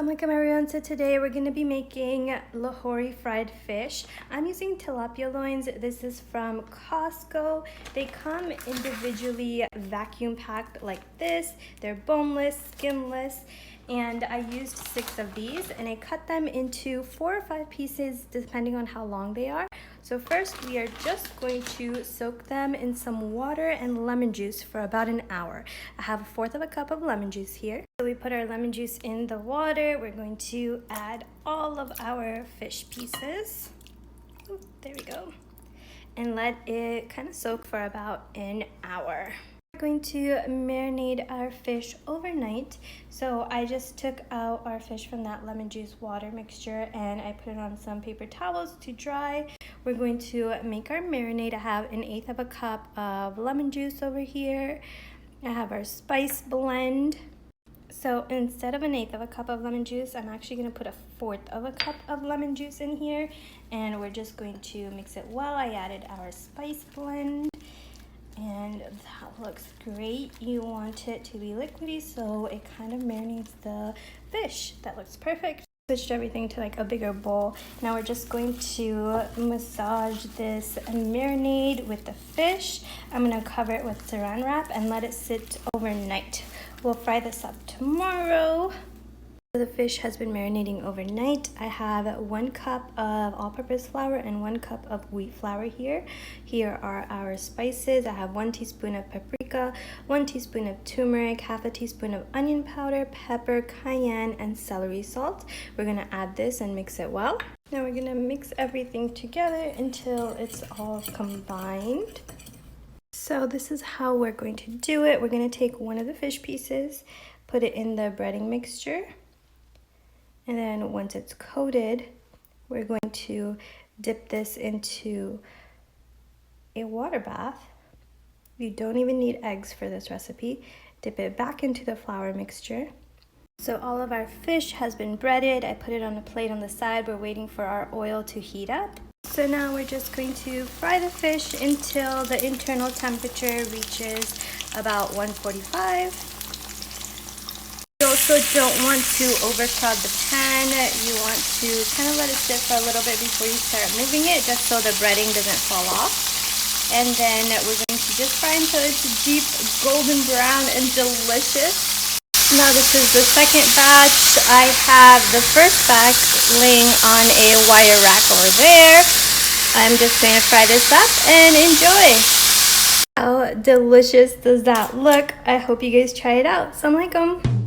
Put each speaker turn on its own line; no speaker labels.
Assalamualaikum everyone. So today we're going to be making Lahori fried fish. I'm using tilapia loins. This is from Costco. They come individually vacuum packed like this. They're boneless, skinless, and I used 6 of these and I cut them into 4 or 5 pieces depending on how long they are. So first we are just going to soak them in some water and lemon juice for about an hour. I have 1/4 of a cup of lemon juice here. So we put our lemon juice in the water. We're going to add all of our fish pieces. Ooh, there we go. And let it kind of soak for about an hour. We're going to marinate our fish overnight. So I just took out our fish from that lemon juice water mixture and I put it on some paper towels to dry. We're going to make our marinade. I have 1/8 of a cup of lemon juice over here. I have our spice blend. So instead of 1/8 of a cup of lemon juice, I'm actually going to put 1/4 of a cup of lemon juice in here. And we're just going to mix it well. I added our spice blend. And that looks great. You want it to be liquidy so it kind of marinates the fish. That looks perfect. Switched everything to like a bigger bowl. Now we're just going to massage this marinade with the fish. I'm going to cover it with saran wrap and let it sit overnight. We'll fry this up tomorrow. The fish has been marinating overnight. I have 1 cup of all-purpose flour and 1 cup of wheat flour here. Here are our spices. I have 1 teaspoon of paprika, 1 teaspoon of turmeric, 1/2 teaspoon of onion powder, pepper, cayenne, and celery salt. We're going to add this and mix it well. Now we're going to mix everything together until it's all combined. So this is how we're going to do it. We're going to take one of the fish pieces, put it in the breading mixture. And then once it's coated, we're going to dip this into a water bath. You don't even need eggs for this recipe. Dip it back into the flour mixture. So all of our fish has been breaded. I put it on a plate on the side. We're waiting for our oil to heat up. So now we're just going to fry the fish until the internal temperature reaches about 145. You also don't want to overcrowd the pan. You want to kind of let it sit for a little bit before you start moving it, just so the breading doesn't fall off. And then we're going to just fry until it's deep golden brown and delicious. Now this is the second batch. I have the first batch laying on a wire rack over there. I'm just going to fry this up and enjoy. How delicious does that look? I hope you guys try it out. Assalamualaikum.